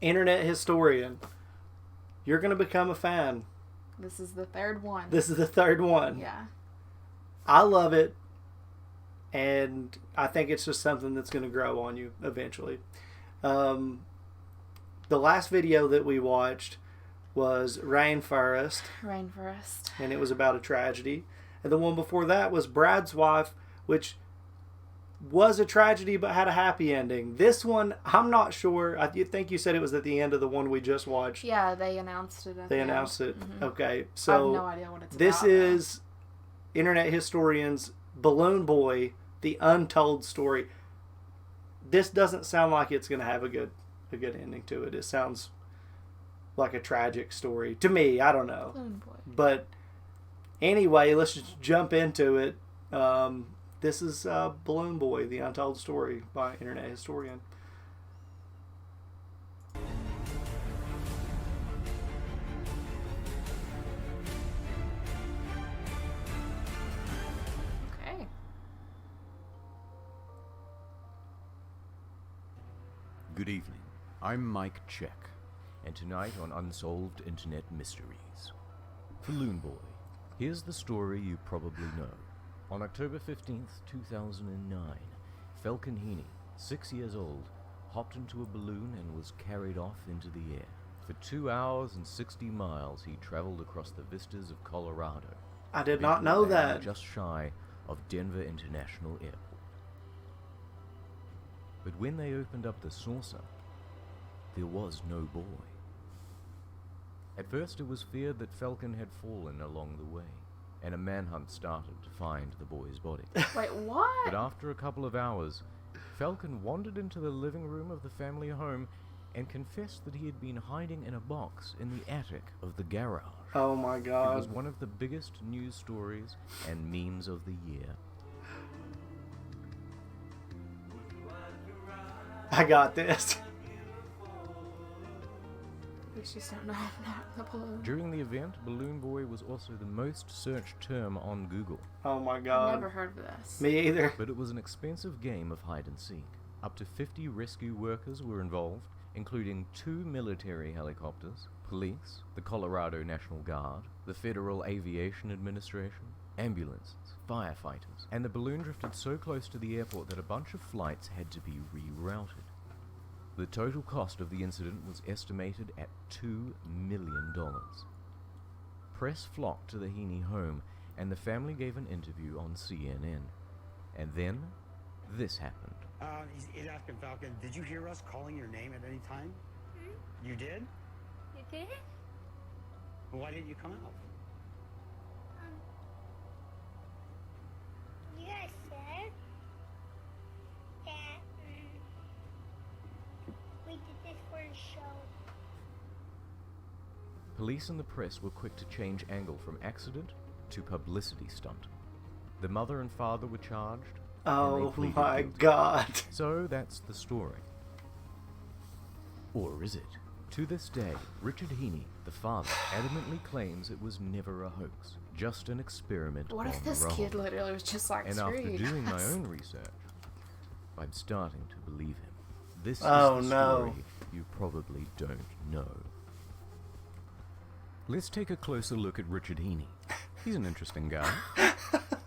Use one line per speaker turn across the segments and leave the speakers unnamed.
Internet historian. You're going to become a fan.
This is the third one.
This is the third one.
Yeah.
I love it. And I think it's just something that's going to grow on you eventually. The last video that we watched was Rainforest.
Rainforest.
And it was about a tragedy. And the one before that was Brad's Wife, which was a tragedy but had a happy ending. This one, I'm not sure. I think you said it was at the end of the one we just watched.
Yeah, they announced it.
They announced it.
Mm-hmm.
Okay, so
I have no idea what it's
this
about.
Is Internet Historian's Balloon Boy, the Untold story. This doesn't sound like it's going to have a good ending to it. It sounds like a tragic story to me. I don't know.
Balloon Boy.
But anyway, let's just jump into it. This is Balloon Boy, the Untold story by Internet Historian.
Okay.
Good evening. I'm Mike Check, and tonight on Unsolved Internet Mysteries. Balloon Boy. Here's the story you probably know. On October 15th, 2009, Falcon Heaney, 6 years old, hopped into a balloon and was carried off into the air. For 2 hours and 60 miles, he traveled across the vistas of Colorado.
I did not know that.
Just shy of Denver International Airport. But when they opened up the saucer, there was no boy. At first, it was feared that Falcon had fallen along the way, and a manhunt started to find the boy's body.
Wait, what?
But after a couple of hours, Falcon wandered into the living room of the family home and confessed that he had been hiding in a box in the attic of the garage.
Oh my God.
It was one of the biggest news stories and memes of the year.
I got this.
We just don't know about the balloon.
During the event, Balloon Boy was also the most searched term on Google.
Oh my God.
Never heard of this.
Me either.
But it was an expensive game of hide and seek. Up to 50 rescue workers were involved, including 2 military helicopters, police, the Colorado National Guard, the Federal Aviation Administration, ambulances, firefighters, and the balloon drifted so close to the airport that a bunch of flights had to be rerouted. The total cost of the incident was estimated at $2 million. Press flocked to the Heaney home, and the family gave an interview on CNN. And then, this happened.
He's asking Falcon, did you hear us calling your name at any time? You did?
You did?
Well, why didn't you come out?
You guys said that we did this for a show.
Police and the press were quick to change angle from accident to publicity stunt. The mother and father were charged.
Oh
pleaded
my
guilty.
God.
So that's the story. Or is it? To this day, Richard Heaney, the father, adamantly claims it was never a hoax, just an experiment
What if
gone
this
wrong.
kid literally was just like,
And
screw
after
you
doing my
guys.
own research, I'm starting to believe him. This
Oh,
is the
no.
story you probably don't know. Let's take a closer look at Richard Heaney. He's an interesting guy.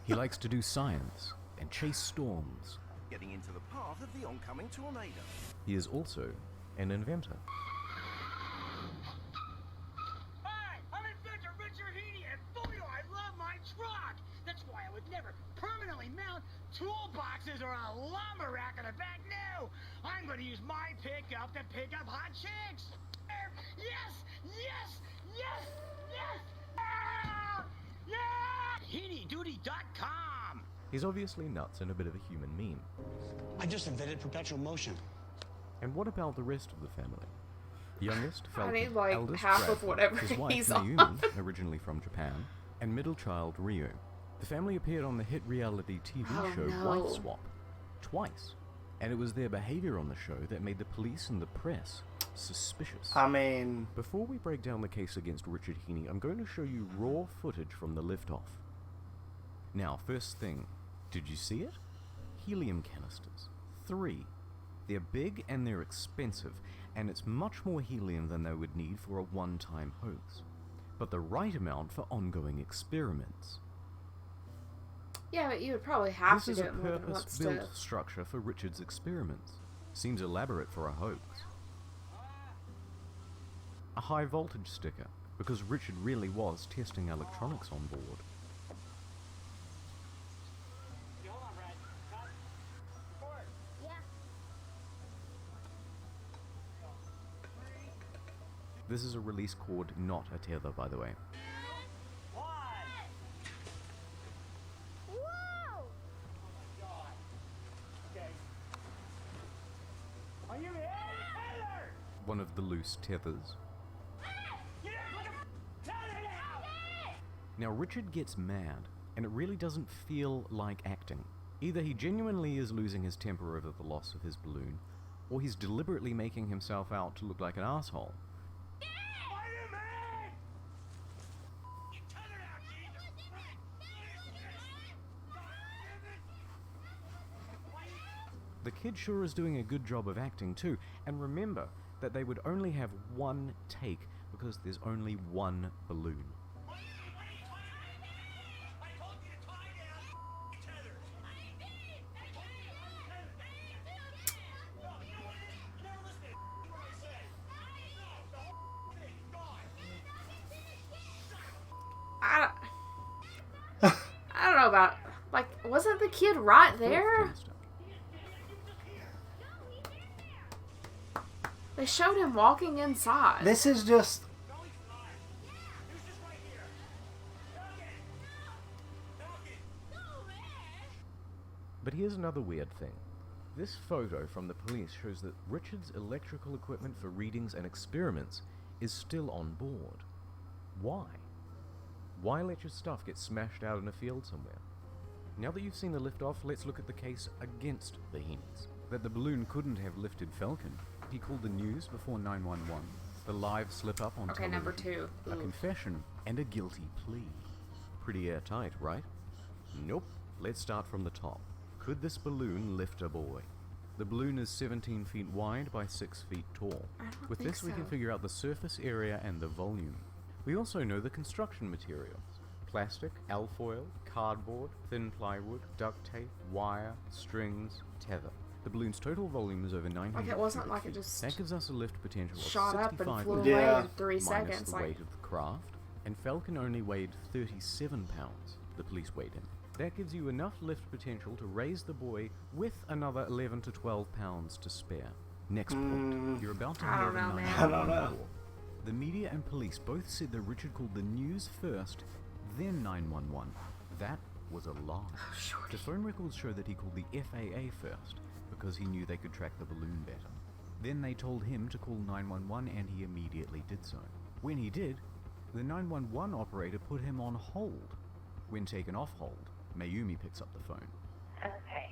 He likes to do science and chase storms.
Getting into the path of the oncoming tornado.
He is also an inventor.
Hi, I'm inventor Richard Heaney, and boy, do I love my truck! That's why I would never permanently mount toolboxes or a lumber rack on the back. No! I'm going to use my pickup to pick up hot chicks! Yes! Yes! Yes! Yes! Ah! Yeah! HeaneyDuty.com!
He's obviously nuts and a bit of a human meme.
I just invented perpetual motion.
And what about the rest of the family? Youngest,
I
Falcon,
need, like,
eldest,
half of
Bradford,
whatever
his wife,
he's
Naomi,
on.
originally from Japan, and middle child, Rio. The family appeared on the hit reality TV
Oh,
show
no.
Wife Swap. Twice. And it was their behavior on the show that made the police and the press suspicious.
I mean,
Before we break down the case against Richard Heaney, I'm going to show you raw footage from the liftoff. Now, first thing, did you see it? Helium canisters. 3. They're big and they're expensive, and it's much more helium than they would need for a one-time hoax, but the right amount for ongoing experiments.
Yeah, but you would probably have
This
to
is
do
a
it more than once to...
purpose-built structure for Richard's experiments. Seems elaborate for a hoax. A high-voltage sticker, because Richard really was testing electronics on board.
Hold on, Brad. Cut. Record.
Yeah.
This is a release cord, not a tether, by the way.
One.
Whoa!
God. Okay. Are you in? Taylor!
One of the loose tethers.
Get out! Taylor, out!
Now Richard gets mad, and it really doesn't feel like acting. Either he genuinely is losing his temper over the loss of his balloon, or he's deliberately making himself out to look like an asshole.
Spider-Man! Taylor, out, Jesus!
The kid sure is doing a good job of acting too, and remember that they would only have one take because there's only one balloon.
I told you to tie down Taylor! No, you know what it is? You never listen to what I say! No, the whole thing, gone!
I don't know about... Like, wasn't the kid right
Fourth
there?
cannister.
They showed him walking inside.
This is just
No, he's not. He was just right here. Falcon!
But here's another weird thing. This photo from the police shows that Richard's electrical equipment for readings and experiments is still on board. Why? Why let your stuff get smashed out in a field somewhere? Now that you've seen the liftoff, let's look at the case against the hens. That the balloon couldn't have lifted Falcon. He called the news before 911. The live slip-up on
Okay,
television.
number 2.
A confession and a guilty plea. Pretty airtight, right? Nope. Let's start from the top. Could this balloon lift a boy? The balloon is 17 feet wide by 6 feet tall.
I don't
With
think
this we
so.
can figure out the surface area and the volume. We also know the construction materials. Plastic, alfoil, cardboard, thin plywood, duct tape, wire, strings, tether. The balloon's total volume is over 900
Like, it wasn't
cubic
like it
feet.
just
That gives us a lift potential of
shot up and
65
flew
pounds,
away
Yeah.
in 3
minus
seconds.
the
Like,
weight of the craft. And Falcon only weighed 37 pounds, the police weighed him. That gives you enough lift potential to raise the boy with another 11 to 12 pounds to spare. Next point. You're about to
I
hear
don't
the
know, man.
911
I don't know.
call. The media and police both said that Richard called the news first, then 911. That was a lie. The phone records show that he called the FAA first, because he knew they could track the balloon better. Then they told him to call 911 and he immediately did so. When he did, the 911 operator put him on hold. When taken off hold, Mayumi picks up the phone.
Okay.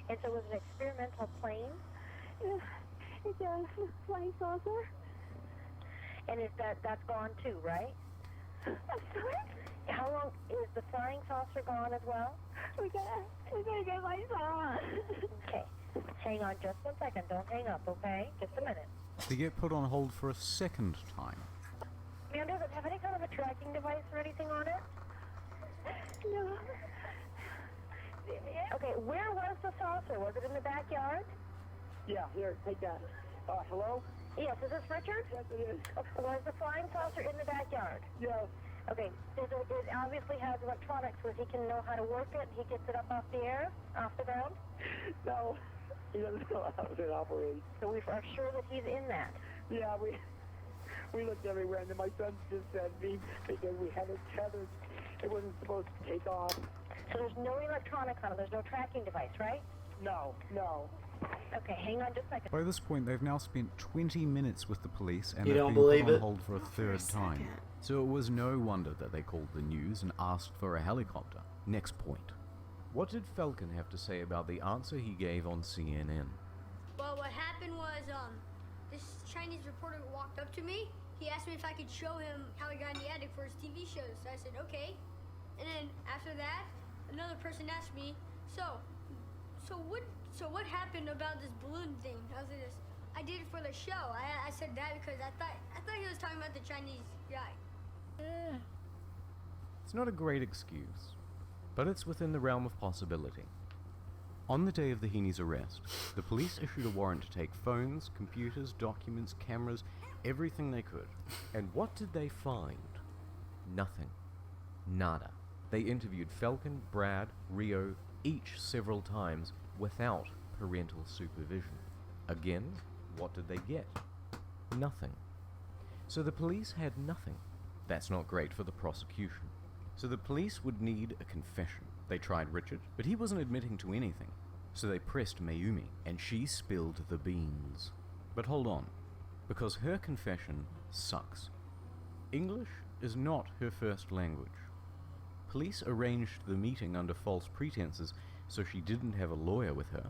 And so it was an experimental plane? It's a flying saucer. And is that's gone too, right? I'm sorry? How long is the flying saucer gone as well? We gotta get my son. Okay. Hang on just 1 second. Don't hang up, okay? Just a minute.
They get put on hold for a second time.
Man, does it have any kind of a tracking device or anything on it? No. Okay, where was the saucer? Was it in the backyard?
Yeah, here, take that. Hello?
Yes, is this Richard?
Yes, it is.
Was the flying saucer in the backyard?
Yes.
Okay, it obviously has electronics where he can know how to work it. He gets it up off the air, off the ground.
No, he doesn't know how it operates.
So we are sure that he's in that.
Yeah, we looked everywhere, and then my son just said me because we had it tethered. It wasn't supposed to take off.
So there's no electronics on it. There's no tracking device, right?
No.
Okay, hang on just a second.
By this point, they've now spent 20 minutes with the police and
You
they've
don't
been
believe
put on
it?
hold for a third time.
second.
So it was no wonder that they called the news and asked for a helicopter. Next point. What did Falcon have to say about the answer he gave on CNN?
Well, what happened was, this Chinese reporter walked up to me. He asked me if I could show him how he got in the attic for his TV shows. So I said, okay. And then after that, another person asked me, so what happened about this balloon thing? I was like this. I did it for the show. I said that because I thought he was talking about the Chinese guy.
It's not a great excuse, but it's within the realm of possibility. On the day of the Heaney's arrest, the police issued a warrant to take phones, computers, documents, cameras, everything they could. And what did they find? Nothing. Nada. They interviewed Falcon, Brad, Rio, each several times without parental supervision. Again, what did they get? Nothing. So the police had nothing. That's not great for the prosecution. So the police would need a confession. They tried Richard, but he wasn't admitting to anything. So they pressed Mayumi, and she spilled the beans. But hold on, because her confession sucks. English is not her first language. Police arranged the meeting under false pretenses, so she didn't have a lawyer with her.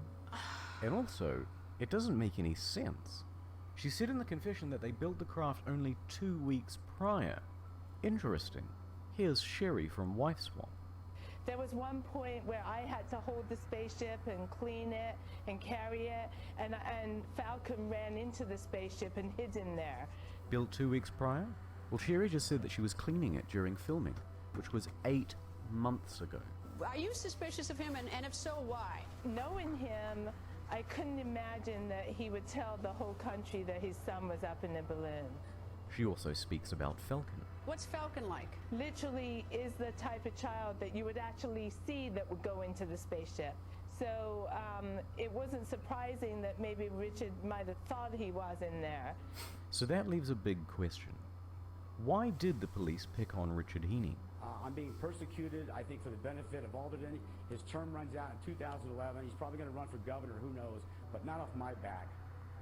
And also, it doesn't make any sense. She said in the confession that they built the craft only 2 weeks prior. Interesting. Here's Sherry from Wife Swap.
There was one point where I had to hold the spaceship and clean it and carry it, and Falcon ran into the spaceship and hid in there.
Built 2 weeks prior? Well, Sherry just said that she was cleaning it during filming, which was 8 months ago.
Are you suspicious of him, and if so, why?
Knowing him, I couldn't imagine that he would tell the whole country that his son was up in a balloon.
She also speaks about Falcon.
What's Falcon like?
Literally is the type of child that you would actually see that would go into the spaceship. So it wasn't surprising that maybe Richard might have thought he was in there.
So that leaves a big question. Why did the police pick on Richard Heaney?
I'm being persecuted, I think, for the benefit of Alderton. His term runs out in 2011. He's probably going to run for governor, who knows, but not off my back.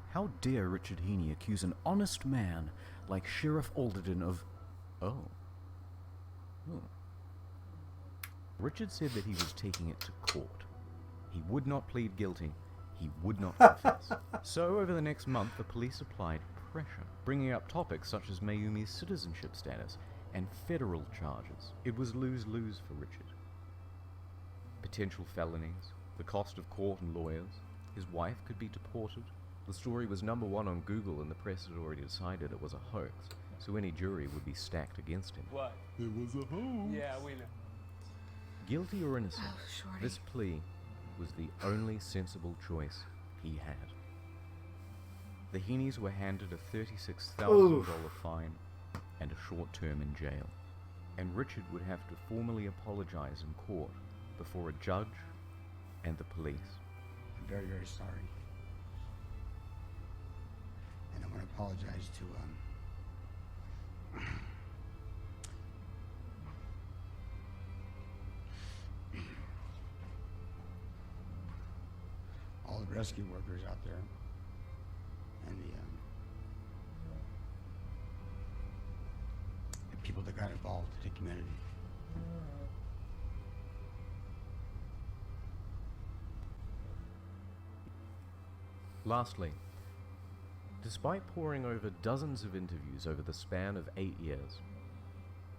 How dare Richard Heaney accuse an honest man like Sheriff Alderton of... Oh. Richard said that he was taking it to court. He would not plead guilty. He would not confess. So over the next month, the police applied pressure, bringing up topics such as Mayumi's citizenship status and federal charges. It was lose-lose for Richard. Potential felonies, the cost of court and lawyers, his wife could be deported. The story was #1 on Google and the press had already decided it was a hoax, so any jury would be stacked against him.
What?
It was a hoax.
Yeah, we know.
Guilty or innocent,
Shorty.
this plea was the only sensible choice he had. The Heaneys were handed a $36,000 fine and a short term in jail, and Richard would have to formally apologize in court before a judge and the police.
I'm very, very sorry. And I want to apologize to, all the rescue workers out there and the people that got involved in the community.
Lastly, despite poring over dozens of interviews over the span of 8 years,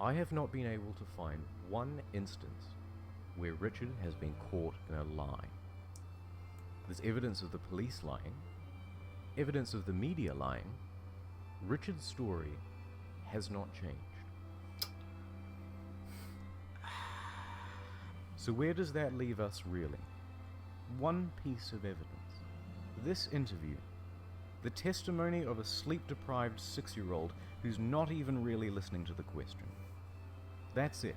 I have not been able to find one instance where Richard has been caught in a lie. There's evidence of the police lying, evidence of the media lying. Richard's story has not changed. So where does that leave us really? One piece of evidence. This interview. The testimony of a sleep-deprived 6-year-old who's not even really listening to the question. That's it.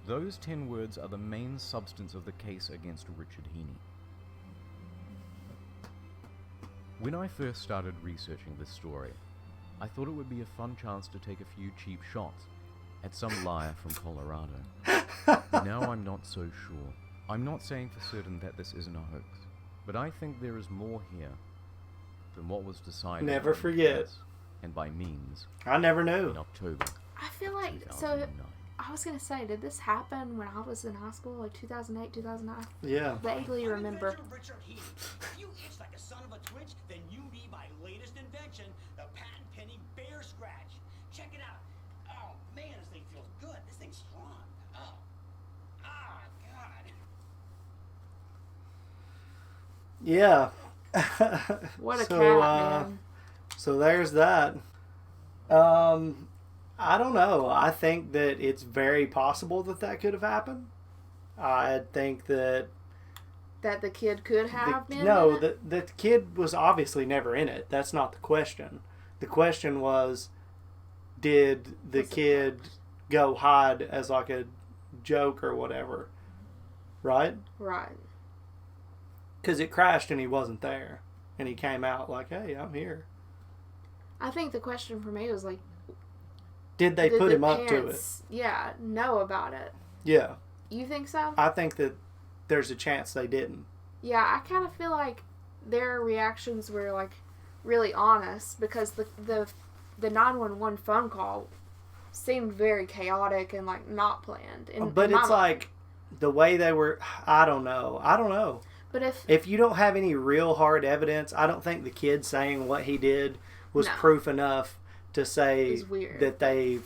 Those 10 words are the main substance of the case against Richard Heaney. When I first started researching this story, I thought it would be a fun chance to take a few cheap shots at some liar from Colorado. Now I'm not so sure. I'm not saying for certain that this isn't a hoax, but I think there is more here than what was decided.
Never forget.
Press and by means.
I never knew.
In October.
I feel like, so, I was going to say, did this happen when I was in high school, like 2008, 2009?
Yeah.
Vaguely remember.
Richard Heaney. If you itch like a son of a twitch, then you need my latest invention, the patent penny bear scratch. Check it out. Oh, man, this thing feels good. This thing's strong. Oh. Ah, God.
Yeah.
What a
So,
cat, man.
So there's that. I don't know. I think that it's very possible that that could have happened. I think that
That the kid could have been
no,
in it?
the kid was obviously never in it. That's not the question. The question was, did the kid go hide as like a joke or whatever? Right?
Right.
Because it crashed and he wasn't there. And he came out like, hey, I'm here.
I think the question for me was like,
Did they put
the
him up to it?
parents, yeah, know about it?
Yeah.
You think so?
I think that there's a chance they didn't.
Yeah, I kind of feel like their reactions were like really honest because the 911 phone call seemed very chaotic and like not planned.
But it's like the way they were. I don't know.
But
if you don't have any real hard evidence, I don't think the kid saying what he did was proof enough to say that they,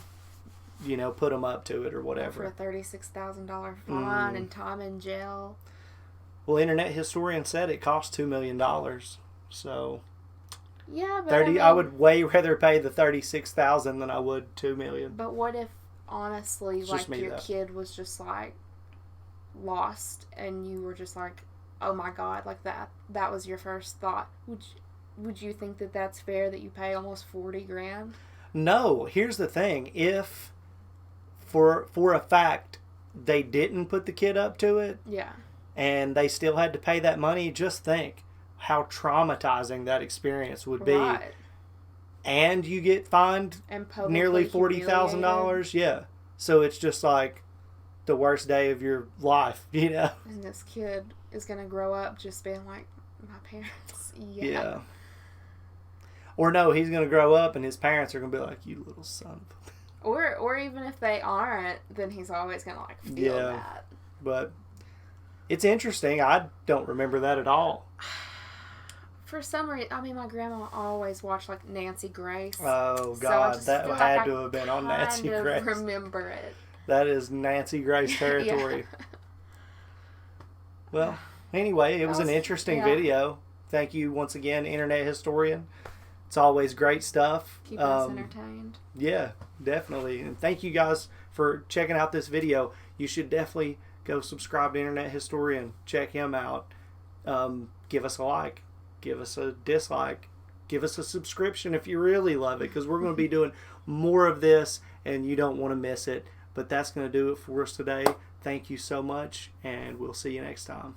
put him up to it or whatever.
For a $36,000 fine and time in jail.
Well, Internet Historian said it cost $2 million. So
yeah, but
30. I would way rather pay the $36,000 than I would $2 million.
But what if honestly,
it's
like your kid was just like lost, and you were just like, oh my God, like that was your first thought? Would you think that that's fair that you pay almost $40,000?
No. Here's the thing: if for a fact they didn't put the kid up to it,
yeah,
and they still had to pay that money, just think how traumatizing that experience would be.
Right.
And you get fined
and
nearly $40,000. Yeah. So it's just like the worst day of your life,
And this kid is going to grow up just being like, my parents. Yeah.
Or no, he's going to grow up and his parents are going to be like, you little son of a...
Or even if they aren't, then he's always going to like feel that.
But it's interesting. I don't remember that at all.
For some reason, I mean, my grandma always watched like Nancy Grace.
Oh God,
so
that had to have been on Nancy Grace.
I remember it.
That is Nancy Grace territory. Well, anyway, it was an interesting video. Thank you once again, Internet Historian. It's always great stuff.
Keep us entertained.
Yeah, definitely. And thank you guys for checking out this video. You should definitely go subscribe to Internet Historian. Check him out. Give us a like. Give us a dislike. Give us a subscription if you really love it, because we're going to be doing more of this and you don't want to miss it. But that's going to do it for us today. Thank you so much, and we'll see you next time.